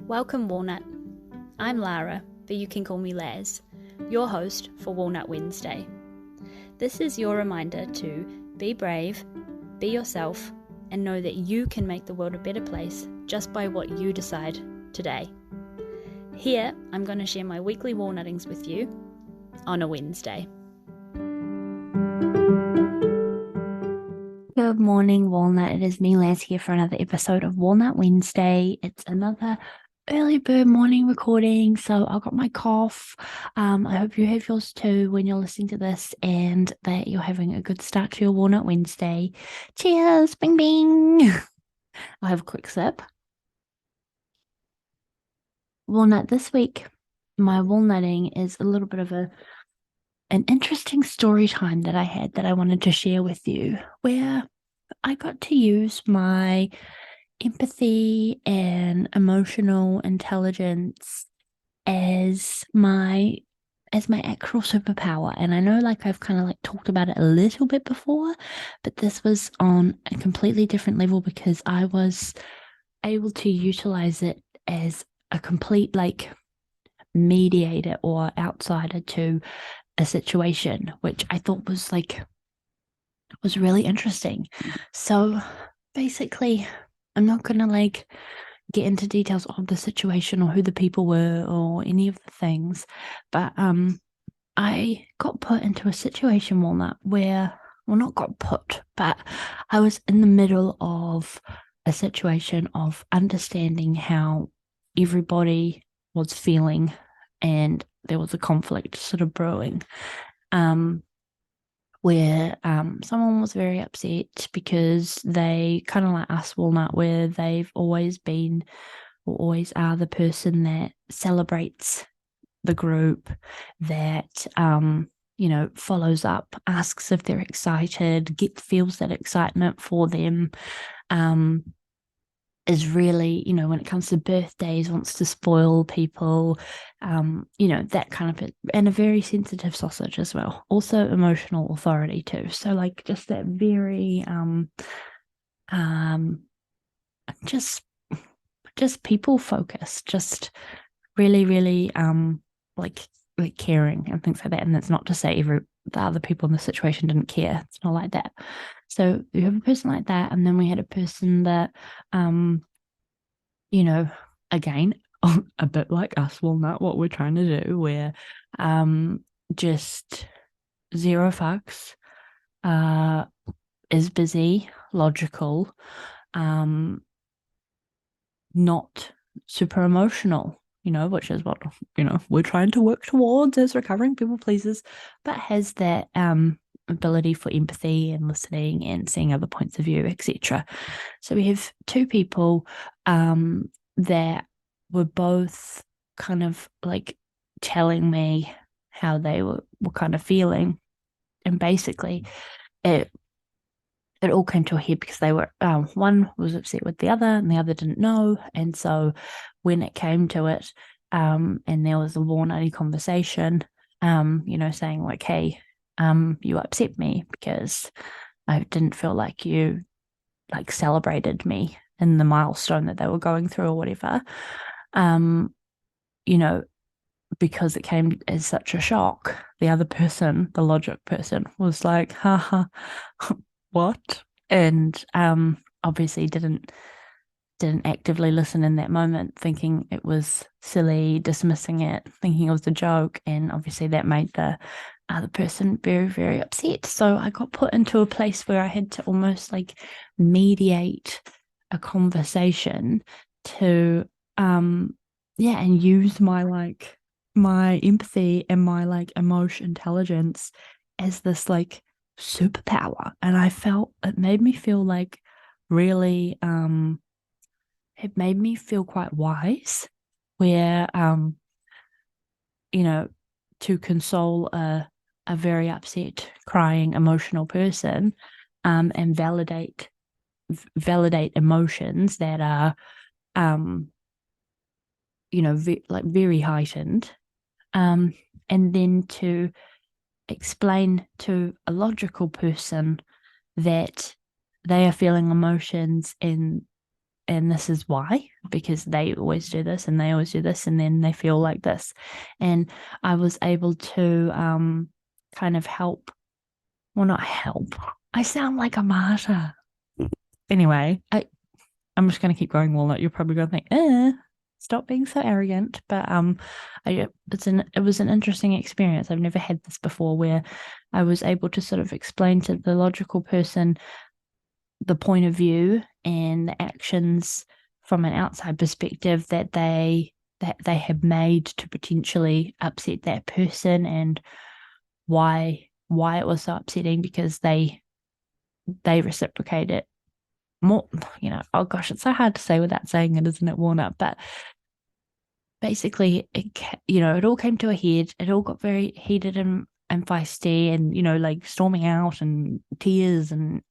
Welcome, Walnut. I'm Lara, but you can call me Laz, your host for Walnut Wednesday. This is your reminder to be brave, be yourself, and know that you can make the world a better place just by what you decide today. Here, I'm going to share my weekly walnuttings with you on a Wednesday. Good morning, Walnut. It is me, Laz, here for another episode of Walnut Wednesday. It's another early bird morning recording, so I've got my cough. I hope you have yours too when you're listening to this and that you're having a good start to your Walnut Wednesday. Cheers! Bing, bing! I'll have a quick sip. Walnut, this week, my walnutting is a little bit of an interesting story time that I had that I wanted to share with you, where I got to use my empathy and emotional intelligence as my actual superpower. And I know I've kind of talked about it a little bit before, but this was on a completely different level because I was able to utilize it as a complete mediator or outsider to a situation, which I thought was really interesting. So basically, I'm not gonna get into details of the situation or who the people were or any of the things, but I got put into a situation, Walnut, where, well, not got put, but I was in the middle of a situation of understanding how everybody was feeling, and there was a conflict sort of brewing. Where someone was very upset because they kind of like us, Walnut, where they've always been or always are the person that celebrates the group, that follows up, asks if they're excited, feels that excitement for them, is really, when it comes to birthdays, wants to spoil people, that kind of it. And a very sensitive sausage as well. Also emotional authority too. So just that very just people focused, just really, really like caring and things like that. And that's not to say the other people in the situation didn't care. It's not like that. So you have a person like that, and then we had a person that again, a bit like us, Walnut, what we're trying to do, where just zero fucks, is busy, logical, not super emotional, which is what, we're trying to work towards as recovering people pleasers, but has that ability for empathy and listening and seeing other points of view, etc. So we have two people that were both kind of telling me how they were kind of feeling. And basically it all came to a head because they were one was upset with the other and the other didn't know. And so when it came to it, and there was a warnutty conversation, saying hey, you upset me because I didn't feel like you celebrated me in the milestone that they were going through or whatever, um, because it came as such a shock. The other person, the logic person, was like, haha, what? And obviously didn't actively listen in that moment, thinking it was silly, dismissing it, thinking it was a joke. And obviously that made the other person very, very upset. So I got put into a place where I had to almost mediate a conversation to and use my empathy and my emotion intelligence as this superpower. And I felt it made me feel really it made me feel quite wise, where to console a very upset, crying, emotional person, and validate emotions that are very heightened, and then to explain to a logical person that they are feeling emotions and this is why, because they always do this and they always do this, and then they feel like this. And I was able to kind of help. Well, not help. I sound like a martyr. Anyway, I'm just going to keep going, Walnut. You're probably going to think, stop being so arrogant. But it was an interesting experience. I've never had this before, where I was able to sort of explain to the logical person the point of view and the actions from an outside perspective that they have made to potentially upset that person, and why it was so upsetting, because they reciprocate it more. Oh gosh, it's so hard to say without saying it, isn't it, Walnut? But basically, it all came to a head. It all got very heated and feisty, and like storming out and tears and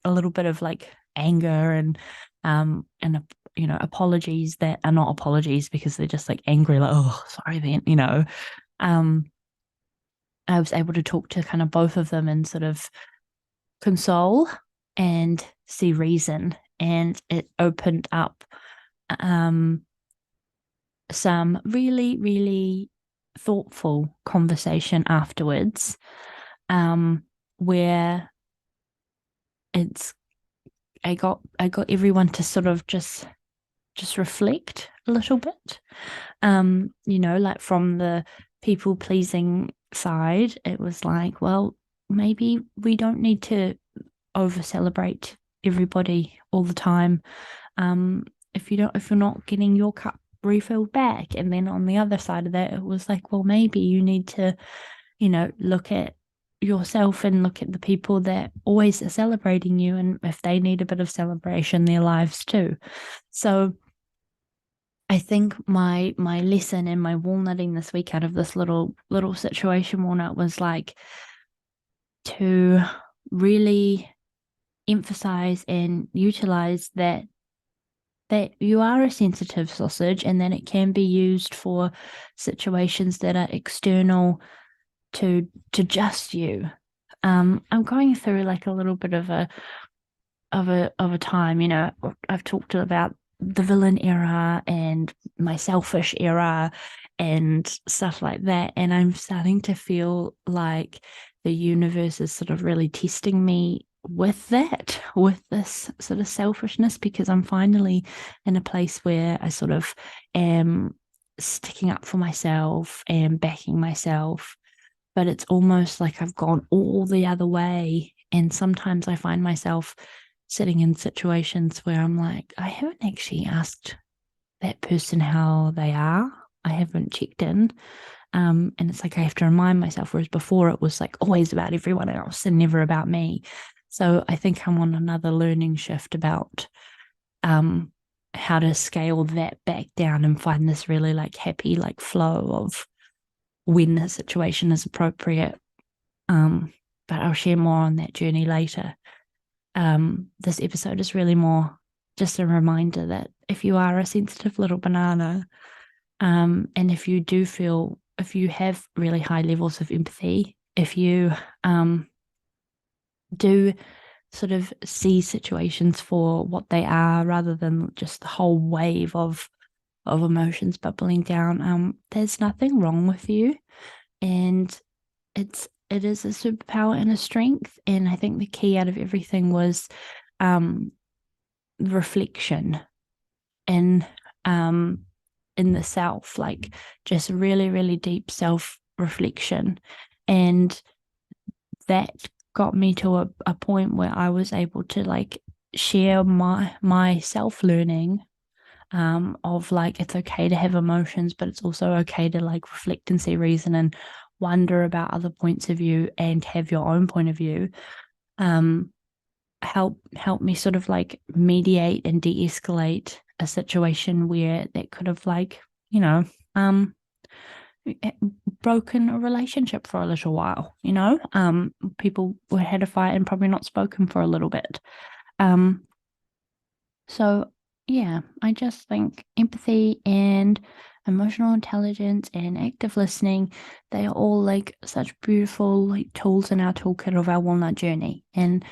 a little bit of like anger and apologies that are not apologies, because they're just like angry, like, oh, sorry then. I was able to talk to kind of both of them and sort of console and see reason, and it opened up some really, really thoughtful conversation afterwards, where I got everyone to sort of just reflect a little bit. Like from the people pleasing side, it was like, well, maybe we don't need to over celebrate everybody all the time. If you're not getting your cup refilled back. And then on the other side of that, it was like, well, maybe you need to, look at yourself and look at the people that always are celebrating you, and if they need a bit of celebration in their lives too. So I think my lesson and my walnutting this week out of this little situation, Walnut, was like to really emphasize and utilize that you are a sensitive sausage, and that it can be used for situations that are external to just you. I'm going through like a little bit of a time. I've talked about the villain era and my selfish era and stuff like that, and I'm starting to feel like the universe is sort of really testing me with this sort of selfishness, because I'm finally in a place where I sort of am sticking up for myself and backing myself, but it's almost like I've gone all the other way. And sometimes I find myself sitting in situations where I'm like, I haven't actually asked that person how they are. I haven't checked in. And it's like I have to remind myself, whereas before it was like always about everyone else and never about me. So I think I'm on another learning shift about how to scale that back down and find this really like happy like flow of when the situation is appropriate. But I'll share more on that journey later. This episode is really more just a reminder that if you are a sensitive little banana, and if you have really high levels of empathy, if you do sort of see situations for what they are rather than just the whole wave of emotions bubbling down, there's nothing wrong with you, and it is a superpower and a strength. And I think the key out of everything was reflection in the self, like just really, really deep self reflection. And that got me to a point where I was able to like share my self learning of like, it's okay to have emotions, but it's also okay to like reflect and see reason and wonder about other points of view and have your own point of view. Help me sort of like mediate and de-escalate a situation where that could have like, broken a relationship for a little while. People had a fight and probably not spoken for a little bit. So yeah, I just think empathy and emotional intelligence and active listening, they are all like such beautiful like tools in our toolkit of our walnut journey. And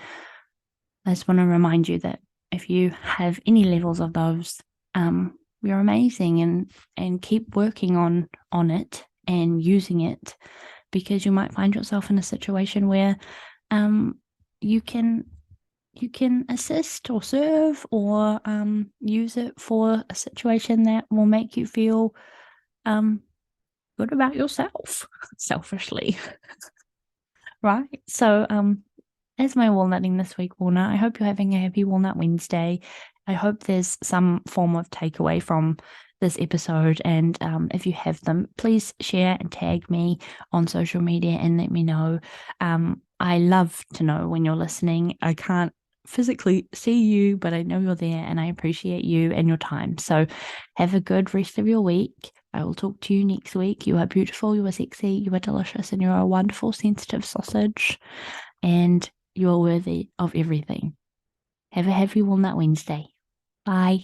I just want to remind you that if you have any levels of those, you're amazing, and keep working on it and using it, because you might find yourself in a situation where you can assist or serve, or use it for a situation that will make you feel good about yourself, selfishly. Right? So as my walnutting this week, Walnut, I hope you're having a happy Walnut Wednesday. I hope there's some form of takeaway from this episode. And if you have them, please share and tag me on social media and let me know. I love to know when you're listening. I can't physically see you, but I know you're there, and I appreciate you and your time. So have a good rest of your week. I will talk to you next week. You are beautiful, you are sexy, you are delicious, and you're a wonderful, sensitive sausage. And you are worthy of everything. Have a happy Walnut Wednesday. Bye.